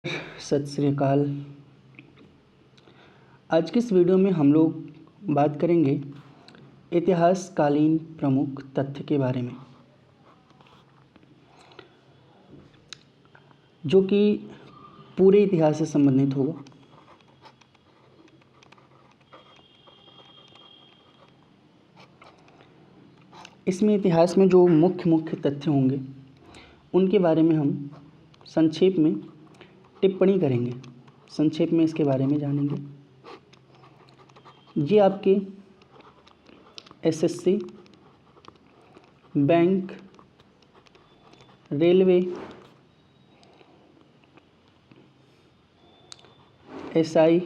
सत श्री अकाल। आज की इस वीडियो में हम लोग बात करेंगे इतिहासकालीन प्रमुख तथ्य के बारे में, जो कि पूरे इतिहास से संबंधित होगा। इसमें इतिहास में जो मुख्य मुख्य तथ्य होंगे उनके बारे में हम संक्षेप में टिप्पणी करेंगे, संक्षेप में इसके बारे में जानेंगे। ये आपके SSC, bank, railway, SI,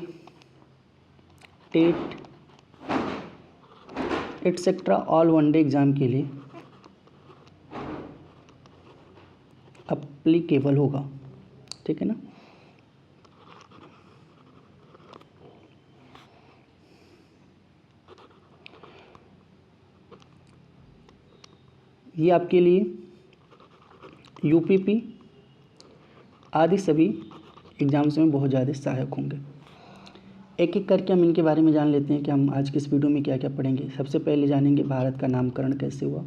TET etcetera all one day exam के लिए अप्लीकेबल होगा। ठीक है ना। ये आपके लिए यूपीपी आदि सभी एग्ज़ाम्स में बहुत ज़्यादा सहायक होंगे। एक एक करके हम इनके बारे में जान लेते हैं कि हम आज की इस वीडियो में क्या क्या पढ़ेंगे। सबसे पहले जानेंगे भारत का नामकरण कैसे हुआ,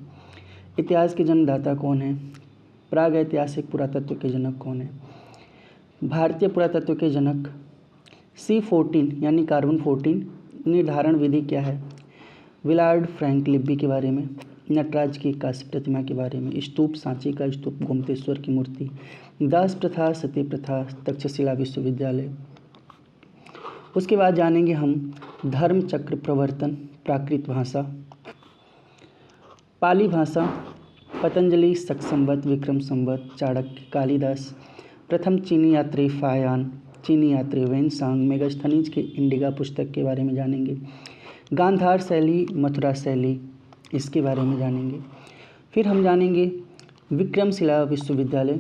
इतिहास के जन्मदाता कौन है, प्रागैतिहासिक पुरातत्व के जनक कौन है, भारतीय पुरातत्व के जनक C14 यानी कार्बन 14 निर्धारण विधि क्या है, विलार्ड फ्रैंक लिब्बी के बारे में, नटराज की कांस्य प्रतिमा के बारे में, स्तूप सांची का स्तूप, गोमतेश्वर की मूर्ति, दास प्रथा, सती प्रथा, तक्षशिला विश्वविद्यालय। उसके बाद जानेंगे हम धर्म चक्र प्रवर्तन, प्राकृत भाषा, पाली भाषा, पतंजलि, शक संवत, विक्रम संवत, चाणक्य, कालिदास, प्रथम चीनी यात्री फायान, चीनी यात्री वेनसांग, मेगास्थनीज के इंडिका पुस्तक के बारे में जानेंगे, गांधार शैली, मथुरा शैली, इसके बारे में जानेंगे। फिर हम जानेंगे विक्रमशिला विश्वविद्यालय,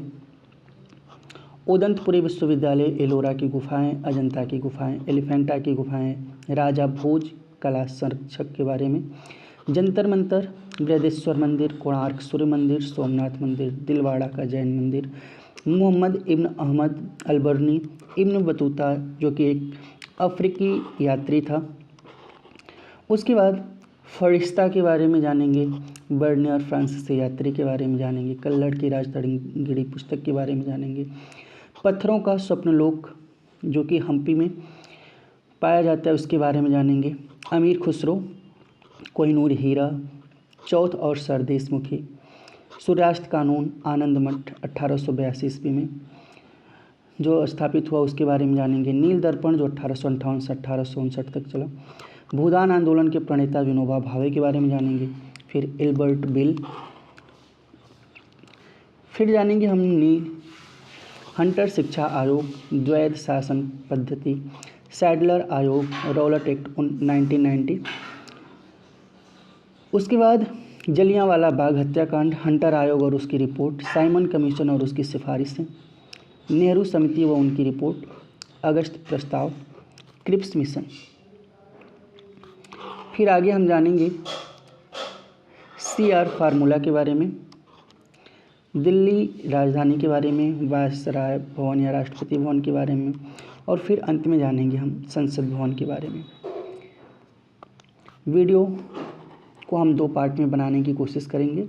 उदंतपुरी विश्वविद्यालय, एलोरा की गुफाएं, अजंता की गुफाएं, एलिफेंटा की गुफाएं, राजा भोज कला संरक्षक के बारे में, जंतर मंतर, बृहदेश्वर मंदिर, कोणार्क सूर्य मंदिर, सोमनाथ मंदिर, दिलवाड़ा का जैन मंदिर, मोहम्मद इब्न अहमद अलबर्नी, इब्न बतूता जो कि एक अफ्रीकी यात्री था। उसके बाद फरिश्ता के बारे में जानेंगे, बर्नियर फ्रांसीसी यात्री के बारे में जानेंगे, कल्लड़ की राजतरंगिणी पुस्तक के बारे में जानेंगे, पत्थरों का स्वप्नलोक जो कि हम्पी में पाया जाता है उसके बारे में जानेंगे, अमीर खुसरो, कोहिनूर हीरा, चौथ और सर देशमुखी, सूर्यास्त कानून, आनंद मठ 1882 ईस्वी में जो स्थापित हुआ उसके बारे में जानेंगे, नील दर्पण जो 1858 से 1859 तक चला, भूदान आंदोलन के प्रणेता विनोबा भावे के बारे में जानेंगे, फिर एल्बर्ट बिल, फिर जानेंगे हमने हंटर शिक्षा आयोग, द्वैध शासन पद्धति, सैडलर आयोग, रॉलेट एक्ट 1990। उसके बाद जलियांवाला बाग हत्याकांड, हंटर आयोग और उसकी रिपोर्ट, साइमन कमीशन और उसकी सिफारिशें, नेहरू समिति व उनकी रिपोर्ट, अगस्त प्रस्ताव, क्रिप्स मिशन। फिर आगे हम जानेंगे CR फार्मूला के बारे में, दिल्ली राजधानी के बारे में, वायसराय भवन या राष्ट्रपति भवन के बारे में, और फिर अंत में जानेंगे हम संसद भवन के बारे में। वीडियो को हम 2 पार्ट में बनाने की कोशिश करेंगे।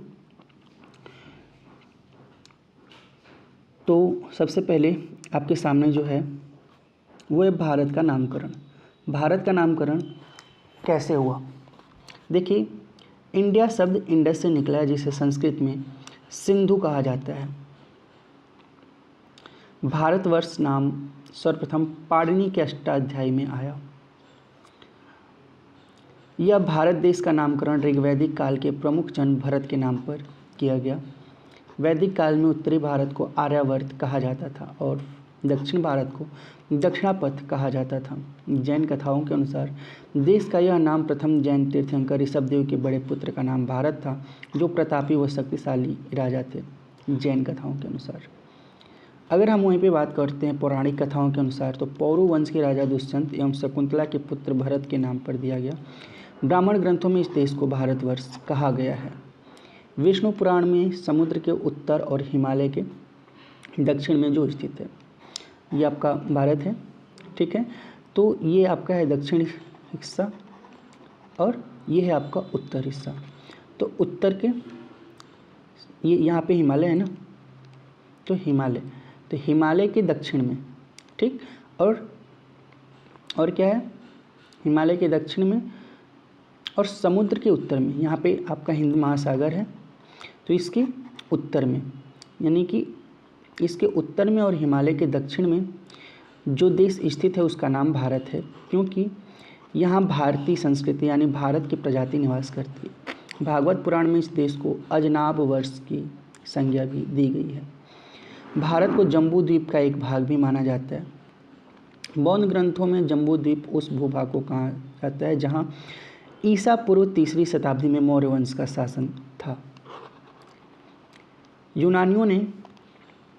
तो सबसे पहले आपके सामने जो है वो है भारत का नामकरण। भारत का नामकरण कैसे हुआ? देखिए, इंडिया शब्द इंडस से निकला है, जिसे संस्कृत में सिंधु कहा जाता है। भारतवर्ष नाम सर्वप्रथम पाणिनि के अष्टाध्यायी में आया। यह भारत देश का नामकरण ऋग्वैदिक काल के प्रमुख जन भरत के नाम पर किया गया। वैदिक काल में उत्तरी भारत को आर्यावर्त कहा जाता था और दक्षिण भारत को दक्षिणापथ कहा जाता था। जैन कथाओं के अनुसार देश का यह नाम प्रथम जैन तीर्थंकर ऋषभदेव के बड़े पुत्र का नाम भारत था, जो प्रतापी व शक्तिशाली राजा थे। जैन कथाओं के अनुसार अगर हम वहीं पे बात करते हैं पौराणिक कथाओं के अनुसार, तो पौरु वंश के राजा दुष्यंत एवं शकुंतला के पुत्र भरत के नाम पर दिया गया। ब्राह्मण ग्रंथों में इस देश को भारतवर्ष कहा गया है। विष्णु पुराण में समुद्र के उत्तर और हिमालय के दक्षिण में जो स्थित है। ये आपका भारत है, ठीक है। तो ये आपका है दक्षिण हिस्सा और ये है आपका उत्तर हिस्सा। तो उत्तर के ये यहाँ पे हिमालय है ना, तो हिमालय के दक्षिण में, ठीक, और क्या है, हिमालय के दक्षिण में और समुद्र के उत्तर में, यहाँ पे आपका हिंद महासागर है, तो इसके उत्तर में, यानी कि इसके उत्तर में और हिमालय के दक्षिण में जो देश स्थित है उसका नाम भारत है, क्योंकि यहाँ भारतीय संस्कृति यानी भारत की प्रजाति निवास करती है। भागवत पुराण में इस देश को अजनाब वर्ष की संज्ञा भी दी गई है। भारत को जम्बू द्वीप का एक भाग भी माना जाता है। बौद्ध ग्रंथों में जम्बू द्वीप उस भूभाग को कहा जाता है जहाँ ईसा पूर्व 3री शताब्दी में मौर्य वंश का शासन था। यूनानियों ने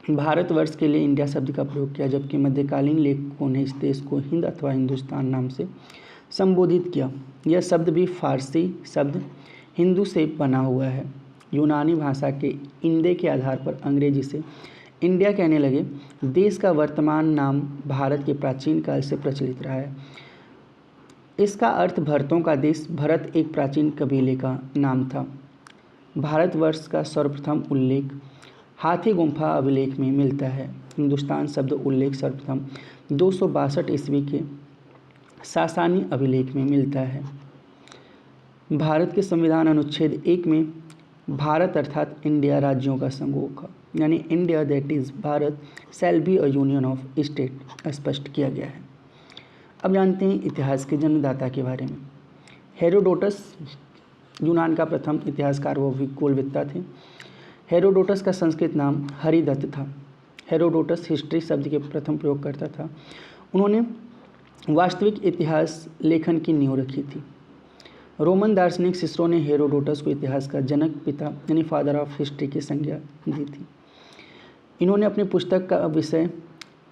भारतवर्ष के लिए इंडिया शब्द का प्रयोग किया, जबकि मध्यकालीन लेखकों ने इस देश को हिंद अथवा हिंदुस्तान नाम से संबोधित किया। यह शब्द भी फारसी शब्द हिंदू से बना हुआ है। यूनानी भाषा के इंदे के आधार पर अंग्रेजी से इंडिया कहने लगे। देश का वर्तमान नाम भारत के प्राचीन काल से प्रचलित रहा है। इसका अर्थ भरतों का देश, भरत एक प्राचीन कबीले का नाम था। भारतवर्ष का सर्वप्रथम उल्लेख हाथी गुम्फा अभिलेख में मिलता है। हिंदुस्तान शब्द उल्लेख सर्वप्रथम 262 ईस्वी के सासानी अभिलेख में मिलता है। भारत के संविधान अनुच्छेद 1 में भारत अर्थात इंडिया राज्यों का समूह का, यानी India that is Bharat shall be a union of state स्पष्ट किया गया है। अब जानते हैं इतिहास के जन्मदाता के बारे में। हेरोडोटस यूनान का प्रथम इतिहासकार व भूगोलवेत्ता थे। हेरोडोटस का संस्कृत नाम हरिदत्त था। हेरोडोटस हिस्ट्री शब्द के प्रथम प्रयोगकर्ता था। उन्होंने वास्तविक इतिहास लेखन की नींव रखी थी। रोमन दार्शनिक सिसरो ने हेरोडोटस को इतिहास का जनक पिता यानी फादर ऑफ हिस्ट्री की संज्ञा दी थी। इन्होंने अपनी पुस्तक का विषय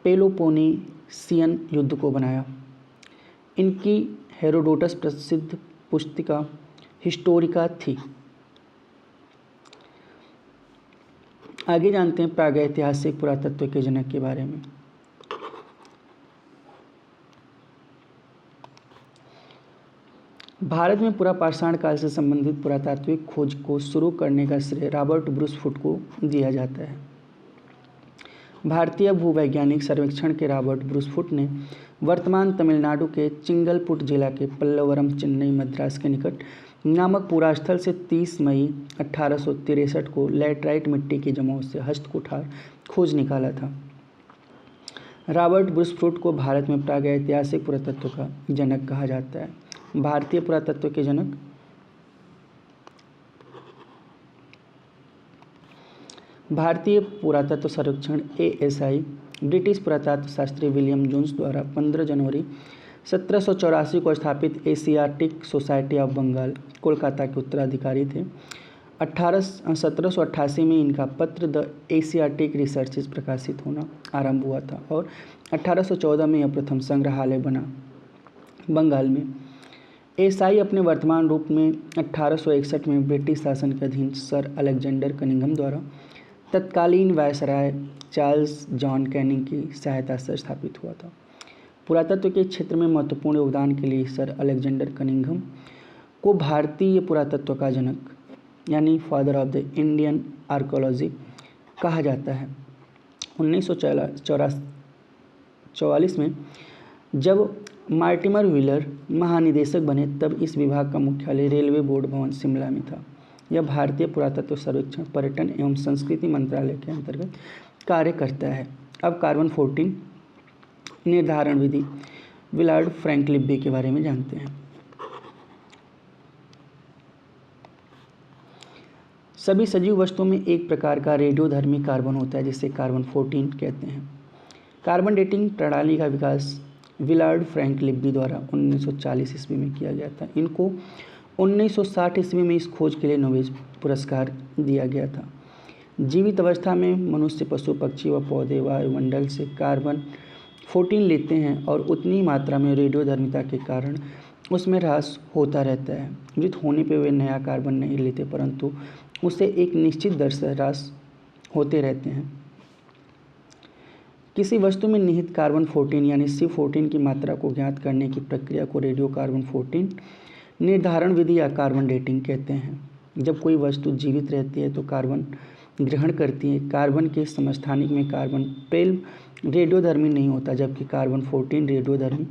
पेलोपोनेसियन युद्ध को बनाया। इनकी हेरोडोटस प्रसिद्ध पुस्तिका हिस्टोरिका थी। आगे जानते हैं प्रागैतिहासिक पुरातत्व के जनक के बारे में। भारत में पुरापाषाण काल से संबंधित पुरातात्विक खोज को शुरू करने का श्रेय रॉबर्ट ब्रूस फुट को दिया जाता है। भारतीय भूवैज्ञानिक सर्वेक्षण के रॉबर्ट ब्रूस फुट ने वर्तमान तमिलनाडु के चिंगलपुट जिला के पल्लवरम चेन्नई मद्रास के निकट नामक पुरास्थल से 30 मई 1863 को लैटराइट मिट्टी के जमाव से हस्तकुठार खोज निकाला था। रॉबर्ट ब्रूस फुट को भारत में प्रागैतिहासिक पुरातत्व का जनक कहा जाता है। भारतीय पुरातत्व के जनक भारतीय पुरातत्व सर्वेक्षण ASI ब्रिटिश पुरातत्व शास्त्री विलियम जोन्स द्वारा 15 जनवरी 1784 को स्थापित Asiatic Society of Bengal Kolkata के उत्तराधिकारी थे। 1788 में इनका पत्र द एशियाटिक रिसर्चेस प्रकाशित होना आरंभ हुआ था और 1814 में यह प्रथम संग्रहालय बना बंगाल में। एसाई अपने वर्तमान रूप में 1861 में ब्रिटिश शासन के अधीन सर अलेक्जेंडर कनिंघम द्वारा तत्कालीन वायसराय चार्ल्स जॉन कैनिंग की सहायता से स्थापित हुआ था। पुरातत्व के क्षेत्र में महत्वपूर्ण योगदान के लिए सर अलेक्जेंडर कनिंघम को भारतीय पुरातत्व का जनक यानी father of the Indian archaeology कहा जाता है। 1944 में जब मार्टिमर व्हीलर महानिदेशक बने तब इस विभाग का मुख्यालय रेलवे बोर्ड भवन शिमला में था। यह भारतीय पुरातत्व सर्वेक्षण पर्यटन एवं संस्कृति मंत्रालय के अंतर्गत कार्य करता है। अब कार्बन 14 निर्धारण विधि विलार्ड फ्रैंक लिब्बे के बारे में जानते हैं। सभी सजीव वस्तुओं में एक प्रकार का रेडियोधर्मी कार्बन होता है जिसे कार्बन 14 कहते हैं। कार्बन डेटिंग प्रणाली का विकास विलार्ड फ्रैंक लिब्बे द्वारा 1940 ईस्वी में किया गया था। इनको 1960 ईस्वी में इस खोज के लिए नोबेल पुरस्कार दिया गया था। जीवित अवस्था में मनुष्य, पशु, पक्षी व पौधे वायुमंडल से कार्बन 14 लेते हैं और उतनी मात्रा में रेडियोधर्मिता के कारण उसमें ह्रास होता रहता है। मृत होने पर वे नया कार्बन नहीं लेते परंतु उसे एक निश्चित दर से ह्रास होते रहते हैं। किसी वस्तु में निहित कार्बन 14 यानी C14 की मात्रा को ज्ञात करने की प्रक्रिया को रेडियो कार्बन 14 निर्धारण विधि या कार्बन डेटिंग कहते हैं। जब कोई वस्तु जीवित रहती है तो कार्बन ग्रहण करती है। कार्बन के समस्थानिक में कार्बन 12 रेडियोधर्मी नहीं होता, जबकि कार्बन 14 रेडियोधर्मी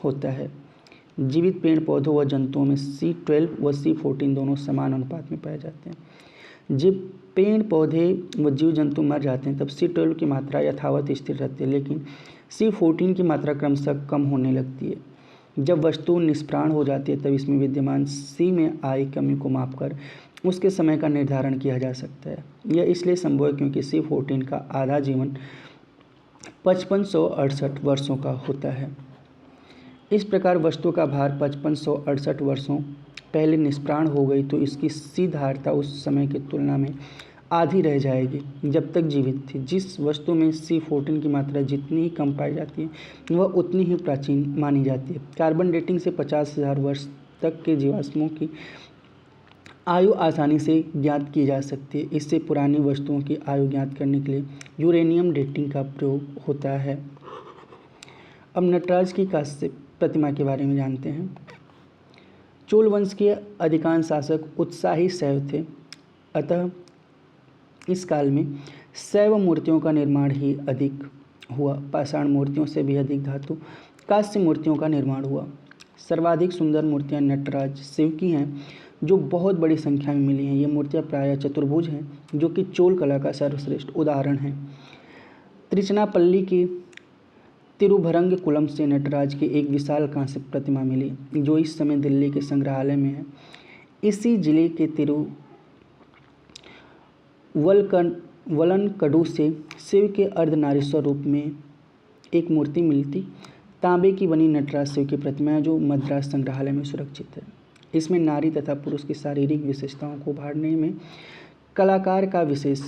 होता है। जीवित पेड़ पौधों व जंतुओं में C12 व C14 दोनों समान अनुपात में पाए जाते हैं। जब पेड़ पौधे व जीव जंतु मर जाते हैं तब C12 की मात्रा यथावत स्थिर रहती है, लेकिन C14 की मात्रा क्रमशः कम होने लगती है। जब वस्तु निष्प्राण हो जाती है तब इसमें विद्यमान C में आई कमी को मापकर उसके समय का निर्धारण किया जा सकता है। यह इसलिए संभव है क्योंकि C14 का आधा जीवन 5568 वर्षों का होता है। इस प्रकार वस्तु का भार 5568 वर्षों पहले निष्प्राण हो गई तो इसकी C धारता उस समय की तुलना में आधी रह जाएगी जब तक जीवित थी। जिस वस्तु में C14 की मात्रा जितनी ही कम पाई जाती है वह उतनी ही प्राचीन मानी जाती है। कार्बन डेटिंग से 50,000 वर्ष तक के जीवाश्मों की आयु आसानी से ज्ञात की जा सकती है। इससे पुरानी वस्तुओं की आयु ज्ञात करने के लिए यूरेनियम डेटिंग का प्रयोग होता है। अब नटराज की कांस्य प्रतिमा के बारे में जानते हैं। चोल वंश के अधिकांश शासक उत्साही शैव थे, अतः इस काल में शैव मूर्तियों का निर्माण ही अधिक हुआ। पाषाण मूर्तियों से भी अधिक धातु कांस्य मूर्तियों का निर्माण हुआ। सर्वाधिक सुंदर मूर्तियां नटराज शिव की हैं, जो बहुत बड़ी संख्या में मिली हैं। ये मूर्तियां प्रायः चतुर्भुज हैं, जो कि चोल कला का सर्वश्रेष्ठ उदाहरण है। त्रिचनापल्ली की तिरुभरंग कुलम से नटराज की एक विशाल कांस्य प्रतिमा मिली, जो इस समय दिल्ली के संग्रहालय में है। इसी जिले के वलनकड़ू से शिव के अर्धनारीश्वर रूप में एक मूर्ति मिलती तांबे की बनी नटराज शिव की प्रतिमा, जो मद्रास संग्रहालय में सुरक्षित है। इसमें नारी तथा पुरुष की शारीरिक विशेषताओं को उभारने में कलाकार का विशेष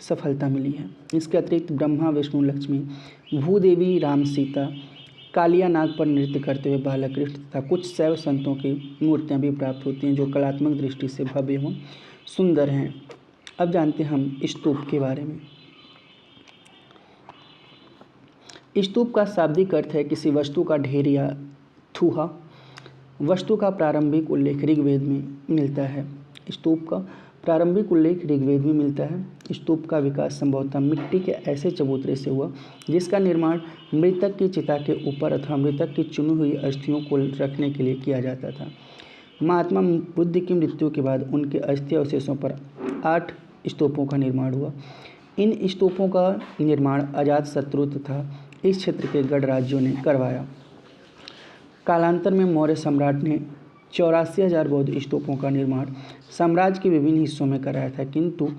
सफलता मिली है। इसके अतिरिक्त ब्रह्मा, विष्णु, लक्ष्मी, भूदेवी, राम, सीता, कालिया नाग पर नृत्य करते हुए बालकृष्ण तथा कुछ शैव संतों की मूर्तियां भी प्राप्त होती हैं, जो कलात्मक दृष्टि से भव्य एवं सुंदर हैं। अब जानते हैं हम स्तूप के बारे में। स्तूप का शाब्दिक अर्थ है किसी वस्तु का ढेर या थूहा। वस्तु का प्रारंभिक उल्लेख ऋग्वेद में मिलता है। स्तूप का प्रारंभिक उल्लेख ऋग्वेद में मिलता है। स्तूप का विकास संभवतः मिट्टी के ऐसे चबूतरे से हुआ जिसका निर्माण मृतक की चिता के ऊपर अथवा मृतक की चुनी हुई अस्थियों को रखने के लिए किया जाता था। महात्मा बुद्ध की मृत्यु के बाद उनके अस्थि अवशेषों पर 8 स्तूपों का निर्माण हुआ। इन स्तूपों का निर्माण अजातशत्रु तथा इस क्षेत्र के गढ़ राज्यों ने करवाया। कालांतर में मौर्य सम्राट ने 84,000 बौद्ध स्तूपों का निर्माण साम्राज्य के विभिन्न हिस्सों में कराया था, किंतु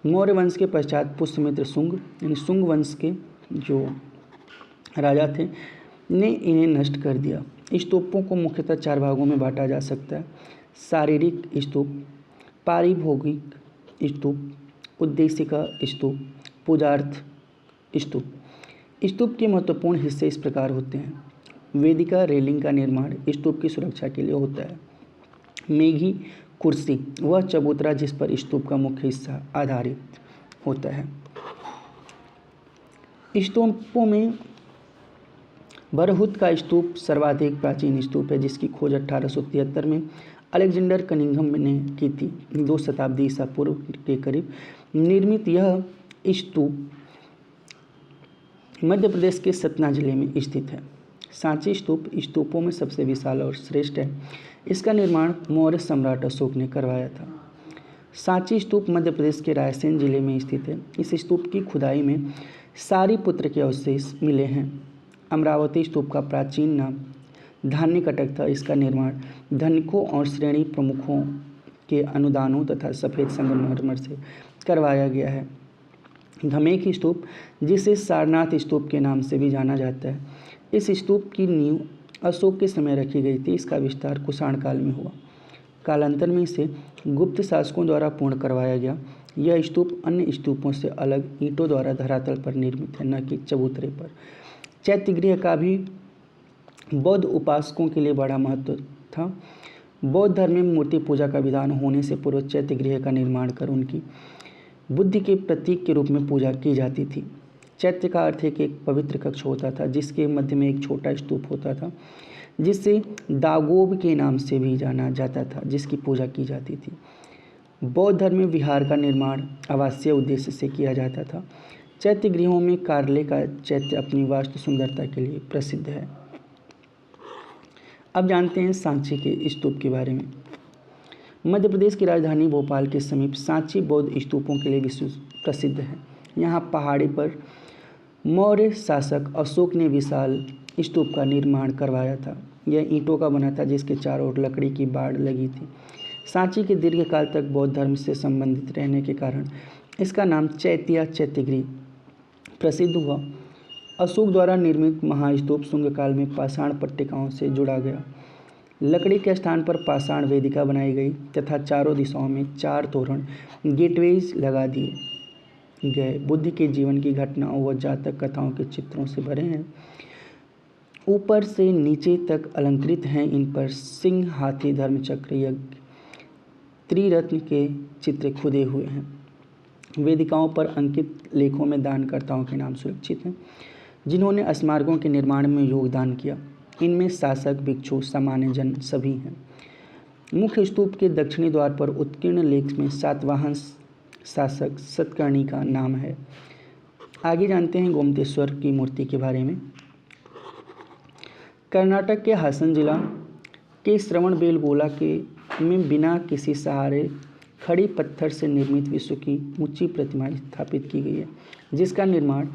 मौर्य वंश के पश्चात पुष्यमित्र शुंग यानी शुंग वंश के जो राजा थे ने इन्हें नष्ट कर दिया। स्तूपों को मुख्यतः 4 भागों में बांटा जा सकता है: शारीरिक स्तूप, पारिभोगिक स्तूप, उद्देशिका स्तूप, पूजार्थ स्तूप। स्तूप के महत्वपूर्ण हिस्से इस प्रकार होते हैं। वेदिका रेलिंग का निर्माण स्तूप की सुरक्षा के लिए होता है। मेघी कुर्सी वह चबूतरा जिस पर स्तूप का मुख्य हिस्सा आधारित होता है। स्तूपों में बरहुत का स्तूप सर्वाधिक प्राचीन स्तूप है, जिसकी खोज 1873 में अलेक्जेंडर कनिंघम ने की थी। 2 शताब्दी ईसा पूर्व के करीब निर्मित यह स्तूप मध्य प्रदेश के सतना जिले में स्थित है। सांची स्तूप स्तूपों में सबसे विशाल और श्रेष्ठ है। इसका निर्माण मौर्य सम्राट अशोक ने करवाया था। सांची स्तूप मध्य प्रदेश के रायसेन जिले में स्थित है। इस स्तूप की खुदाई में सारीपुत्र के अवशेष मिले हैं। अमरावती स्तूप का प्राचीन नाम धान्यकटक था। इसका निर्माण धनिकों और श्रेणी प्रमुखों के अनुदानों तथा सफ़ेद संगमरमर से करवाया गया है। धमेख स्तूप, जिसे सारनाथ स्तूप के नाम से भी जाना जाता है, इस स्तूप की नींव अशोक के समय रखी गई थी। इसका विस्तार कुषाण काल में हुआ। कालांतर में इसे गुप्त शासकों द्वारा पूर्ण करवाया गया। यह स्तूप अन्य स्तूपों से अलग ईंटों द्वारा धरातल पर निर्मित है, न कि चबूतरे पर। चैत्यगृह का भी बौद्ध उपासकों के लिए बड़ा महत्व था। बौद्ध धर्म में मूर्ति पूजा का विधान होने से पूर्व चैत्यगृह का निर्माण कर उनकी बुद्धि के प्रतीक के रूप में पूजा की जाती थी। चैत्य का अर्थ है कि एक पवित्र कक्ष होता था जिसके मध्य में एक छोटा स्तूप होता था जिसे दागोब के नाम से भी जाना जाता था, जिसकी पूजा की जाती थी। बौद्ध धर्म में विहार का निर्माण आवासीय उद्देश्य से किया जाता था। चैत्य गृहों में कार्ले का चैत्य अपनी वास्तु सुंदरता के लिए प्रसिद्ध है। अब जानते हैं सांची के स्तूप के बारे में। मध्य प्रदेश की राजधानी भोपाल के समीप सांची बौद्ध स्तूपों के लिए विश्व प्रसिद्ध है। यहाँ पहाड़ी पर मौर्य शासक अशोक ने विशाल स्तूप का निर्माण करवाया था। यह ईंटों का बना था जिसके चारों ओर लकड़ी की बाड़ लगी थी। सांची के दीर्घकाल तक बौद्ध धर्म से संबंधित रहने के कारण इसका नाम चैत्य चैत्यगृह प्रसिद्ध हुआ। अशोक द्वारा निर्मित महास्तूप शुंग काल में पाषाण पट्टिकाओं से जुड़ा गया। लकड़ी के स्थान पर पाषाण वेदिका बनाई गई तथा चारों दिशाओं में 4 तोरण गेटवेज लगा दिए गए। बुद्ध के जीवन की घटनाओं व जातक कथाओं के चित्रों से भरे हैं। ऊपर से नीचे तक अलंकृत हैं। इन पर सिंह, हाथी, धर्मचक्र, यज्ञ, त्रिरत्न के चित्र खुदे हुए हैं। वेदिकाओं पर अंकित लेखों में दानकर्ताओं के नाम सुरक्षित हैं जिन्होंने स्मारकों के निर्माण में योगदान किया। इनमें शासक, भिक्षु, सामान्य जन सभी हैं। मुख्य स्तूप के दक्षिणी द्वार पर उत्कीर्ण लेख में सातवाहन शासक सतकर्णी का नाम है। आगे जानते हैं गोमतेश्वर की मूर्ति के बारे में। कर्नाटक के हासन जिला के श्रवणबेलगोला में बिना किसी सहारे खड़ी पत्थर से निर्मित विश्व की ऊंची प्रतिमा स्थापित की गई है जिसका निर्माण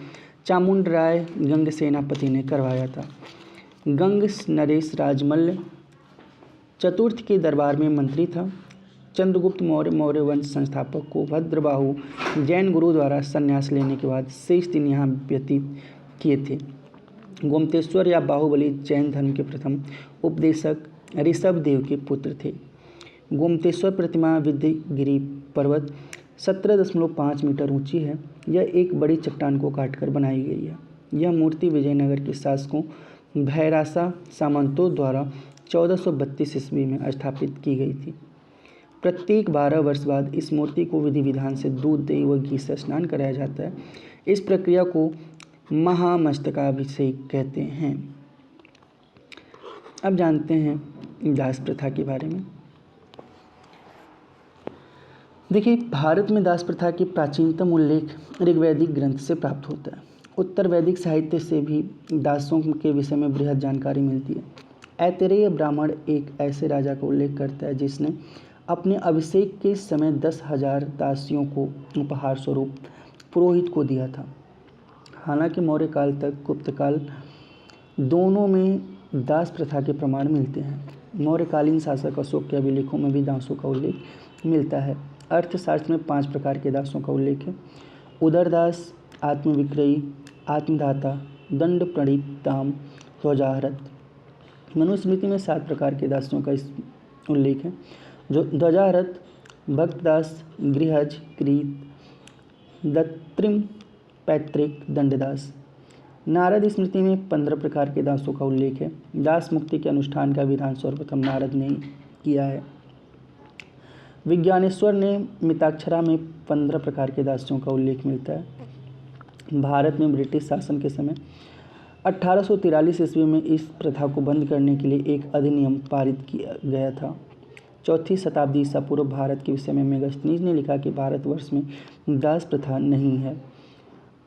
चामुंडराय गंग सेनापति ने करवाया था। गंग नरेश राजमल्ल चतुर्थ के दरबार में मंत्री था। चंद्रगुप्त मौर्य वंश संस्थापक को भद्रबाहु जैन गुरु द्वारा संन्यास लेने के बाद शेष दिन यहाँ व्यतीत किए थे। गोमतेश्वर या बाहुबली जैन धर्म के प्रथम उपदेशक ऋषभ देव के पुत्र थे। गोमतेश्वर प्रतिमा विंध्यगिरि पर्वत 17.5 मीटर ऊंची है। यह एक बड़ी चट्टान को काटकर बनाई गई है। यह मूर्ति विजयनगर के शासकों भैरासा सामंतों द्वारा 1432 ईस्वी में स्थापित की गई थी। प्रत्येक 12 वर्ष बाद इस मूर्ति को विधि विधान से दूध, दही व घी से स्नान कराया जाता है। इस प्रक्रिया को महामस्तकाभिषेक कहते हैं। अब जानते हैं दास प्रथा के बारे में। देखिए, भारत में दास प्रथा की प्राचीनतम उल्लेख ऋग्वैदिक ग्रंथ से प्राप्त होता है। उत्तर वैदिक साहित्य से भी दासों के विषय में बृहद जानकारी मिलती है। ऐतरेय ब्राह्मण एक ऐसे राजा का उल्लेख करता है जिसने अपने अभिषेक के समय 10,000 दासियों को उपहार स्वरूप पुरोहित को दिया था। हालांकि मौर्य काल तक गुप्त काल दोनों में दास प्रथा के प्रमाण मिलते हैं। मौर्यकालीन शासक अशोक के अभिलेखों में भी दासों का उल्लेख मिलता है। अर्थशास्त्र में 5 प्रकार के दासों का उल्लेख है: उदरदास, आत्मविक्रयी, आत्मदाता, दंड प्रणीताम, ध्वजाहरत। मनुस्मृति में 7 प्रकार के दासों का उल्लेख है, जो ध्वजाहरत, भक्तदास, गृहज, क्रीत, दत्रिम, पैतृक, दंडदास। नारद स्मृति में 15 प्रकार के दासों का उल्लेख है। दास मुक्ति के अनुष्ठान का विधान सर्वप्रथम नारद ने किया है। विज्ञानेश्वर ने मिताक्षरा में 15 प्रकार के दासों का उल्लेख मिलता है। भारत में ब्रिटिश शासन के समय 1843 ईस्वी में इस प्रथा को बंद करने के लिए एक अधिनियम पारित किया गया था। 4वीं शताब्दी ईसा पूर्व भारत के विषय में मेगास्थनीज ने लिखा कि भारतवर्ष में दास प्रथा नहीं है।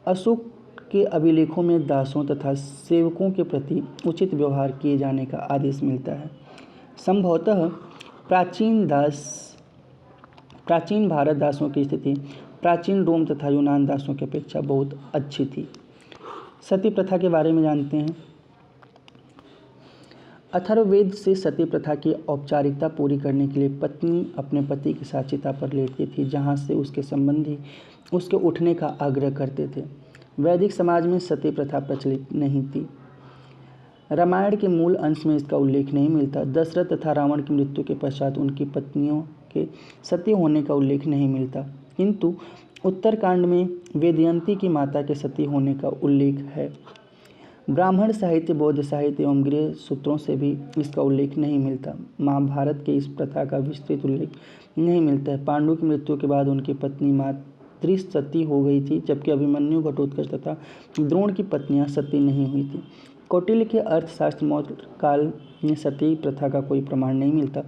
अशोक के अभिलेखों में दासों तथा सेवकों के प्रति उचित व्यवहार किए जाने का आदेश मिलता है। संभवतः प्राचीन भारत दासों की स्थिति प्राचीन रोम तथा यूनान दासों की अपेक्षा बहुत अच्छी थी। सती प्रथा के बारे में जानते हैं। अथर्ववेद से सती प्रथा की औपचारिकता पूरी करने के लिए पत्नी अपने पति के साथ चिता पर लेटती थी, जहाँ से उसके संबंधी उसके उठने का आग्रह करते थे। वैदिक समाज में सती प्रथा प्रचलित नहीं थी। रामायण के मूल अंश में इसका उल्लेख नहीं मिलता। दशरथ तथा रावण की मृत्यु के पश्चात उनकी पत्नियों के सती होने का उल्लेख नहीं मिलता, किंतु उत्तरकांड में वेदयंती की माता के सती होने का उल्लेख है। ब्राह्मण साहित्य, बौद्ध साहित्य एवं गृह सूत्रों से भी इसका उल्लेख नहीं मिलता। महाभारत के इस प्रथा का विस्तृत उल्लेख नहीं मिलता है। पांडु की मृत्यु के बाद उनकी पत्नी सावित्री सती हो गई थी, जबकि अभिमन्यु, घटोत्कच तथा द्रोण की पत्नियां सती नहीं हुई थी। कौटिल्य के अर्थशास्त्र मौर्य काल में सती प्रथा का कोई प्रमाण नहीं मिलता,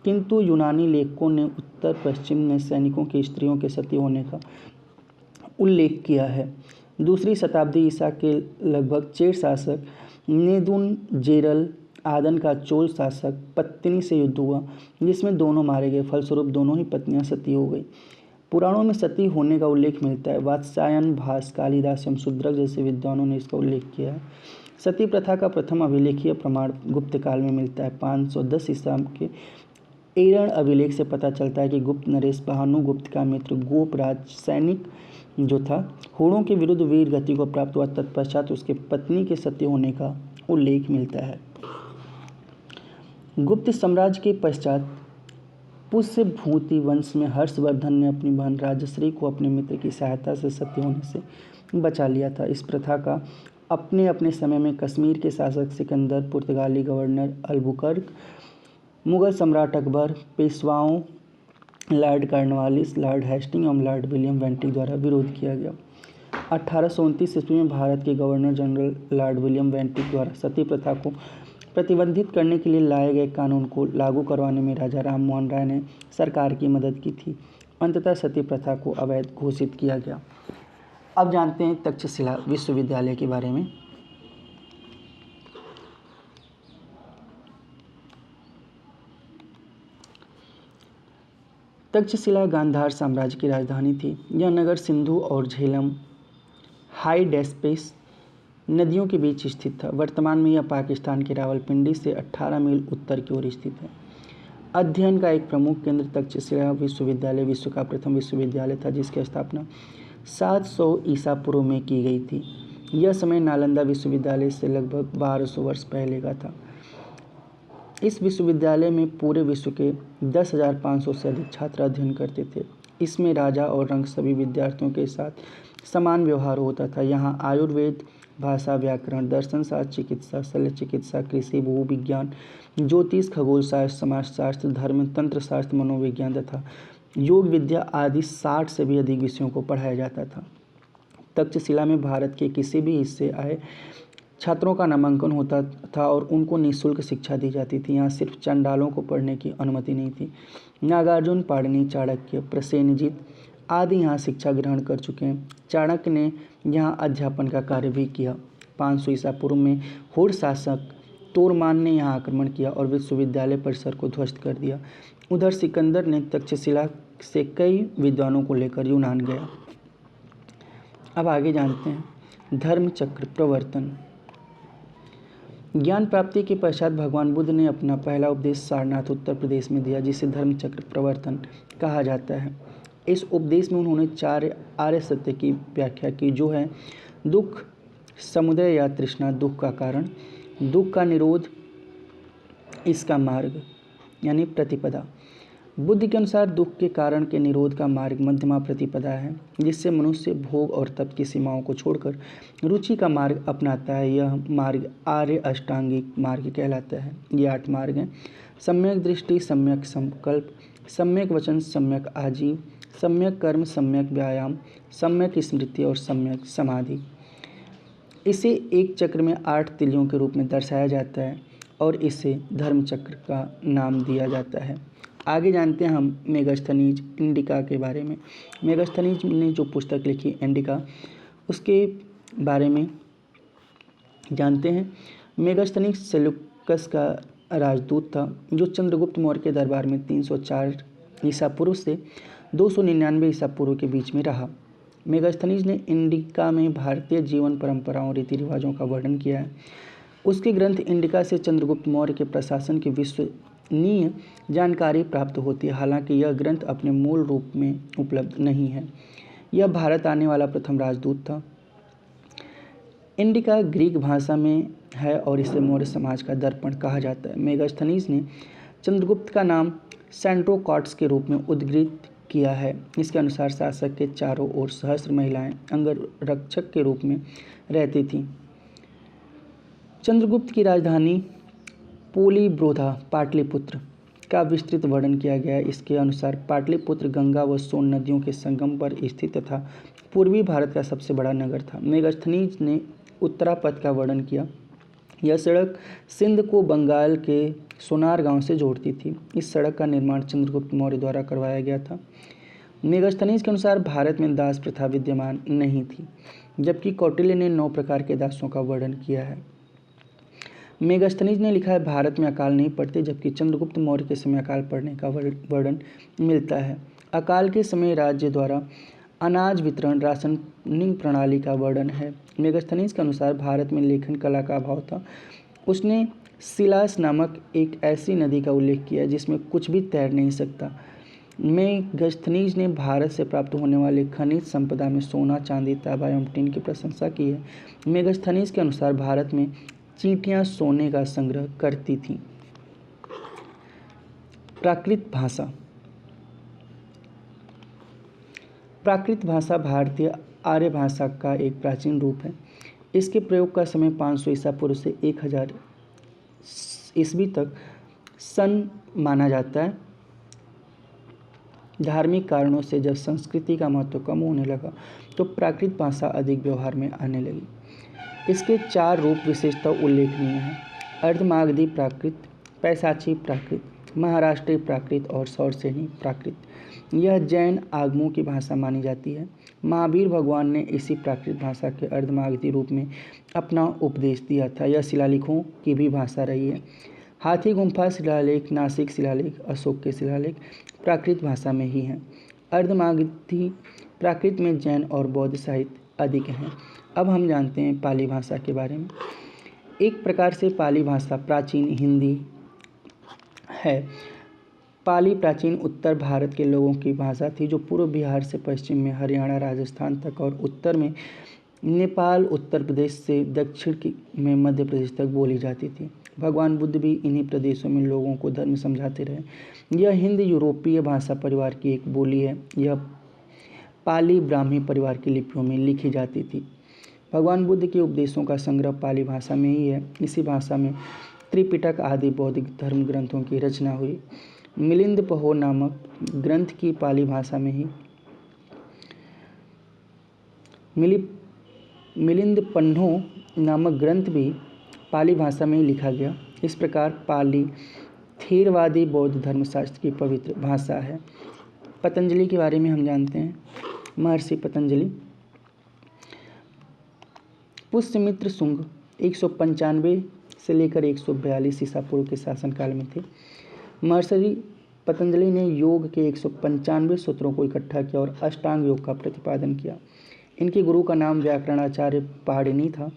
किंतु यूनानी लेखकों ने उत्तर पश्चिम में सैनिकों की स्त्रियों के सती होने का उल्लेख किया है। दूसरी शताब्दी ईसा के लगभग चेर शासक नेदुन जेरल आदन का चोल शासक पत्तिनी से युद्ध हुआ, जिसमें दोनों मारे गए। फलस्वरूप दोनों ही पत्नियां सती हो गई। पुराणों में सती होने का उल्लेख मिलता है। वात्स्यायन, भास, कालिदास एवं शूद्रक जैसे विद्वानों ने इसका उल्लेख किया है। सती प्रथा का प्रथम अभिलेखीय प्रमाण गुप्त काल में मिलता है। 510 ईसा के एरण अभिलेख से पता चलता है कि गुप्त नरेश भानुगुप्त का मित्र गोपराज सैनिक जो था, होड़ों के विरुद्ध वीर गति को प्राप्त हुआ। तत्पश्चात उसके पत्नी के सती होने का उल्लेख मिलता है। गुप्त साम्राज्य के पश्चात पुष्यभूति वंश में हर्षवर्धन ने अपनी बहन राजश्री को अपने मित्र की सहायता से सती होने से बचा लिया था। इस प्रथा का अपने अपने समय में कश्मीर के शासक सिकंदर, पुर्तगाली गवर्नर अल्बुकर्क, मुगल सम्राट अकबर, पेशवाओं लॉर्ड कॉर्नवालिस, लॉर्ड हेस्टिंग एवं लॉर्ड विलियम वेंटिक द्वारा विरोध किया गया। 1829 ईस्वी में भारत के governor general lord William Bentinck द्वारा सती प्रथा को प्रतिबंधित करने के लिए लाए गए कानून को लागू करवाने में राजा राम मोहन राय ने सरकार की मदद की थी। अंततः सती प्रथा को अवैध घोषित किया गया। अब जानते हैं तक्षशिला विश्वविद्यालय के बारे में। तक्षशिला गांधार साम्राज्य की राजधानी थी। यह नगर सिंधु और झेलम हाइडेस्पेस नदियों के बीच स्थित था। वर्तमान में यह पाकिस्तान के रावलपिंडी से 18 मील उत्तर की ओर स्थित है। अध्ययन का एक प्रमुख केंद्र तक्षशिला विश्वविद्यालय विश्व का प्रथम विश्वविद्यालय था, जिसकी स्थापना 700 ईसा पूर्व में की गई थी। यह समय नालंदा विश्वविद्यालय से लगभग 1200 वर्ष पहले का था। इस विश्वविद्यालय में पूरे विश्व के 10,500 से अधिक छात्र अध्ययन करते थे। इसमें राजा और रंक सभी विद्यार्थियों के साथ समान व्यवहार होता था। यहाँ आयुर्वेद, भाषा, व्याकरण, दर्शन शास्त्र, चिकित्सा, शल्य चिकित्सा, कृषि, भूविज्ञान, ज्योतिष, खगोल शास्त्र, समाजशास्त्र, धर्म, तंत्र शास्त्र, मनोविज्ञान तथा योग विद्या आदि 60 से भी अधिक विषयों को पढ़ाया जाता था। तक्षशिला में भारत के किसी भी हिस्से आए छात्रों का नामांकन होता था और उनको निःशुल्क शिक्षा दी जाती थी। यहाँ सिर्फ चंडालों को पढ़ने की अनुमति नहीं थी। नागार्जुन, पाणिनि, चाणक्य, प्रसेनजीत आदि यहाँ शिक्षा ग्रहण कर चुके हैं। चाणक्य ने यहाँ अध्यापन का कार्य भी किया। 500 ईसा पूर्व में होड़ शासक तोरमान ने यहाँ आक्रमण किया और विश्वविद्यालय परिसर को ध्वस्त कर दिया। उधर सिकंदर ने तक्षशिला से कई विद्वानों को लेकर यूनान गया। अब आगे जानते हैं धर्मचक्र प्रवर्तन। ज्ञान प्राप्ति के पश्चात भगवान बुद्ध ने अपना पहला उपदेश सारनाथ उत्तर प्रदेश में दिया, जिसे धर्मचक्र प्रवर्तन कहा जाता है। इस उपदेश में उन्होंने 4 आर्य सत्य की व्याख्या की, जो है दुख, समुदय या तृष्णा, दुख का कारण, दुख का निरोध, इसका मार्ग यानी प्रतिपदा। बुद्ध के अनुसार दुख के कारण के निरोध का मार्ग मध्यमा प्रतिपदा है, जिससे मनुष्य भोग और तप की सीमाओं को छोड़कर रुचि का मार्ग अपनाता है। यह मार्ग आर्य अष्टांगिक मार्ग कहलाता है। ये 8 मार्ग हैं: सम्यक दृष्टि, सम्यक संकल्प, सम्यक वचन, सम्यक आजीव, सम्यक कर्म, सम्यक व्यायाम, सम्यक स्मृति और सम्यक समाधि। इसे एक चक्र में 8 तिलियों के रूप में दर्शाया जाता है और इसे धर्मचक्र का नाम दिया जाता है। आगे जानते हैं हम मेगास्थनीज इंडिका के बारे में। मेगास्थनीज ने जो पुस्तक लिखी इंडिका, उसके बारे में जानते हैं। मेगास्थनीज सेल्यूकस का राजदूत था, जो चंद्रगुप्त मौर्य के दरबार में 304 ईसा पूर्व से 299 ईसा पूर्व के बीच में रहा। मेगास्थनीज ने इंडिका में भारतीय जीवन परंपराओं, रीति रिवाजों का वर्णन किया है। उसके ग्रंथ इंडिका से चंद्रगुप्त मौर्य के प्रशासन की विश्वसनीय जानकारी प्राप्त होती है। हालांकि यह ग्रंथ अपने मूल रूप में उपलब्ध नहीं है। यह भारत आने वाला प्रथम राजदूत था। इंडिका ग्रीक भाषा में है और इसे मौर्य समाज का दर्पण कहा जाता है। मेगास्थनीज ने चंद्रगुप्त का नाम सेंट्रोकॉट्स के रूप में उद्धृत किया है। इसके अनुसार शासक के चारों ओर सहस्त्र महिलाएं अंगरक्षक के रूप में रहती थीं। चंद्रगुप्त की राजधानी पोलीब्रोधा पाटलिपुत्र का विस्तृत वर्णन किया गया है। इसके अनुसार पाटलिपुत्र गंगा व सोन नदियों के संगम पर स्थित तथा पूर्वी भारत का सबसे बड़ा नगर था। मेगास्थनीज ने उत्तरापथ का वर्णन किया। यह सड़क सिंध को बंगाल के सोनार गांव से जोड़ती थी। इस सड़क का निर्माण चंद्रगुप्त मौर्य द्वारा करवाया गया था। मेगास्थनीज के अनुसार भारत में दास प्रथा विद्यमान नहीं थी, जबकि कौटिल्य ने 9 प्रकार के दासों का वर्णन किया है। मेगास्थनीज ने लिखा है भारत में अकाल नहीं पड़ते, जबकि चंद्रगुप्त मौर्य के समय अकाल पड़ने का वर्णन मिलता है। अकाल के समय राज्य द्वारा अनाज वितरण राशनिंग प्रणाली का वर्णन है। मेगास्थनीज के अनुसार भारत में लेखन कला का अभाव था। उसने सिलास नामक एक ऐसी नदी का उल्लेख किया जिसमें कुछ भी तैर नहीं सकता। मेगास्थनीज ने भारत से प्राप्त होने वाले खनिज संपदा में सोना, चांदी, तांबा एवं टीन की प्रशंसा की है। मेगास्थनीज के अनुसार भारत में चींटियां सोने का संग्रह करती थीं। प्राकृत भाषा। प्राकृत भाषा भारतीय आर्य भाषा का एक प्राचीन रूप है। इसके प्रयोग का समय 500 ईसा पूर्व से 1000 ईस्वी तक सन माना जाता है। धार्मिक कारणों से जब संस्कृति का महत्व कम होने लगा तो प्राकृत भाषा अधिक व्यवहार में आने लगी। इसके 4 रूप विशेषता उल्लेखनीय हैं: अर्धमागधी प्राकृत, पैशाची प्राकृत, महाराष्ट्रीय प्राकृत और सौरसेनी प्राकृत। यह जैन आगमों की भाषा मानी जाती है। महावीर भगवान ने इसी प्राकृत भाषा के अर्धमागधी रूप में अपना उपदेश दिया था। यह शिलालेखों की भी भाषा रही है। हाथी गुम्फा शिलालेख, नासिक शिलालेख, अशोक के शिलालेख प्राकृत भाषा में ही हैं। अर्धमागधी प्राकृत में जैन और बौद्ध साहित्य अधिक हैं। अब हम जानते हैं पाली भाषा के बारे में। एक प्रकार से पाली भाषा प्राचीन हिंदी है। पाली प्राचीन उत्तर भारत के लोगों की भाषा थी, जो पूर्व बिहार से पश्चिम में हरियाणा, राजस्थान तक और उत्तर में नेपाल, उत्तर प्रदेश से दक्षिण में मध्य प्रदेश तक बोली जाती थी। भगवान बुद्ध भी इन्हीं प्रदेशों में लोगों को धर्म समझाते रहे। यह हिंद यूरोपीय भाषा परिवार की एक बोली है। यह पाली ब्राह्मी परिवार की लिपियों में लिखी जाती थी। भगवान बुद्ध के उपदेशों का संग्रह पाली भाषा में ही है। इसी भाषा में त्रिपिटक आदि बौद्धिक धर्म ग्रंथों की रचना हुई। मिलिंद पहो नामक ग्रंथ की पाली भाषा में ही मिलिंद पन्हो नामक ग्रंथ भी पाली भाषा में ही लिखा गया। इस प्रकार पाली थेरवादी बौद्ध धर्मशास्त्र की पवित्र भाषा है। पतंजलि के बारे में हम जानते हैं। महर्षि पतंजलि पुष्यमित्र शुंग 195 से लेकर 142 ईसा पूर्व के शासनकाल में थे। महर्षि पतंजलि ने योग के 195 सूत्रों को इकट्ठा किया और अष्टांग योग का प्रतिपादन किया। इनके गुरु का नाम व्याकरणाचार्य पाणिनि था।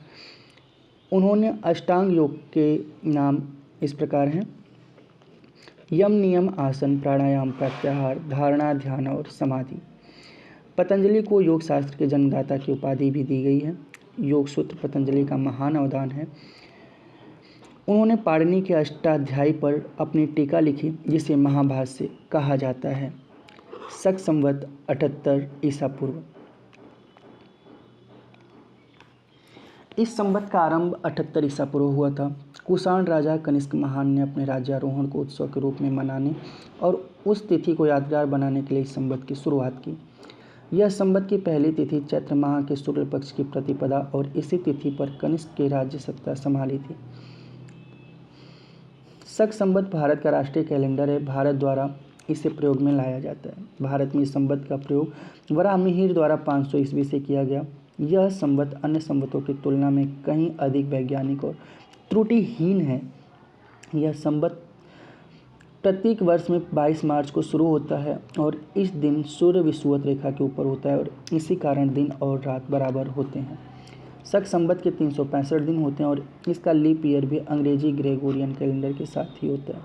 उन्होंने अष्टांग योग के नाम इस प्रकार हैं: यम, नियम, आसन, प्राणायाम, प्रत्याहार, धारणा, ध्यान और समाधि। पतंजलि को योग शास्त्र के जन्मदाता की उपाधि भी दी गई है। योग सूत्र पतंजलि का महान अवदान है। उन्होंने पाणिनि के अष्टाध्यायी पर अपनी टीका लिखी, जिसे महाभाष्य कहा जाता है। शक संवत 78 ईसा पूर्व। इस संवत का आरंभ 78 ईसा पूर्व हुआ था। कुषाण राजा कनिष्क महान ने अपने राज्यारोहण को उत्सव के रूप में मनाने और उस तिथि को यादगार बनाने के लिए इस संवत की शुरुआत की। यह संवत की पहली तिथि चैत्र माह के शुक्ल पक्ष की प्रतिपदा और इसी तिथि पर कनिष्क की राज्य सत्ता संभाली थी। शक संवत भारत का राष्ट्रीय कैलेंडर है। भारत द्वारा इसे प्रयोग में लाया जाता है। भारत में इस संवत का प्रयोग वराहमिहिर द्वारा 500 ईस्वी से किया गया। यह संवत अन्य संवतों की तुलना में कहीं अधिक वैज्ञानिक और त्रुटिहीन है। यह संवत प्रत्येक वर्ष में 22 मार्च को शुरू होता है और इस दिन सूर्य विषुवत रेखा के ऊपर होता है और इसी कारण दिन और रात बराबर होते हैं। शक संवत के 365 दिन होते हैं और इसका लीप ईयर भी अंग्रेजी ग्रेगोरियन कैलेंडर के साथ ही होता है।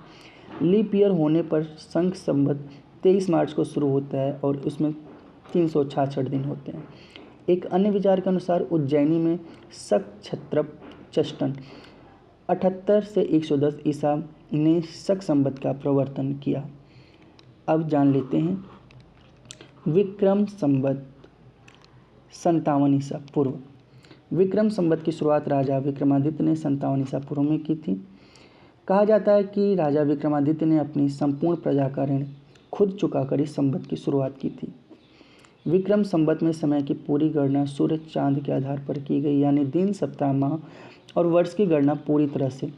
लीप ईयर होने पर शक संवत 23 मार्च को शुरू होता है और उसमें 366 दिन होते हैं। एक अन्य विचार के अनुसार उज्जैनी में शक क्षत्रप चष्टन 78 से 110 ईसा ने शक संवत का प्रवर्तन किया। अब जान लेते हैं विक्रम संवत 57 ईसा पूर्व। विक्रम संवत की शुरुआत राजा विक्रमादित्य ने 57 ईसा पूर्व में की थी। कहा जाता है कि राजा विक्रमादित्य ने अपनी संपूर्ण प्रजा का ऋण खुद चुकाकर इस संवत की शुरुआत की थी। विक्रम संवत में समय की पूरी गणना सूर्य चांद के आधार पर की गई, यानी दिन, सप्ताह, माह और वर्ष की गणना पूरी तरह से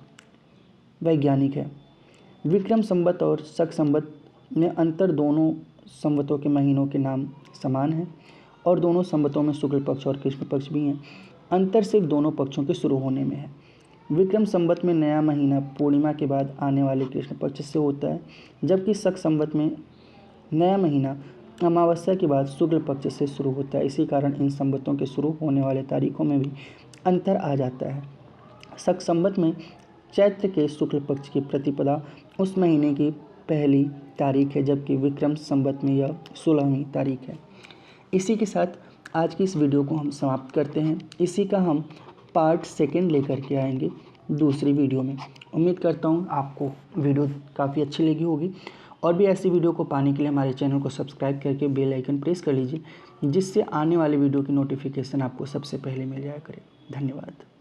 वैज्ञानिक है। विक्रम संवत और शक संवत में अंतर, दोनों संवतों के महीनों के नाम समान हैं और दोनों संवतों में शुक्ल पक्ष और कृष्ण पक्ष भी हैं। अंतर सिर्फ दोनों पक्षों के शुरू होने में है। विक्रम संवत में नया महीना पूर्णिमा के बाद आने वाले कृष्ण पक्ष से होता है, जबकि शक संवत में नया महीना अमावस्या के बाद शुक्ल पक्ष से शुरू होता है। इसी कारण इन संवतों के शुरू होने वाले तारीखों में भी अंतर आ जाता है। शक संवत में चैत्र के शुक्ल पक्ष की प्रतिपदा उस महीने की पहली तारीख है, जबकि विक्रम संवत में यह 16वीं तारीख है। इसी के साथ आज की इस वीडियो को हम समाप्त करते हैं। इसी का हम पार्ट 2 लेकर के आएंगे दूसरी वीडियो में। उम्मीद करता हूँ आपको वीडियो काफ़ी अच्छी लगी होगी, और भी ऐसी वीडियो को पाने के लिए हमारे चैनल को सब्सक्राइब करके बेल आइकन प्रेस कर लीजिए, जिससे आने वाले वीडियो की नोटिफिकेशन आपको सबसे पहले मिल जाया करे। धन्यवाद।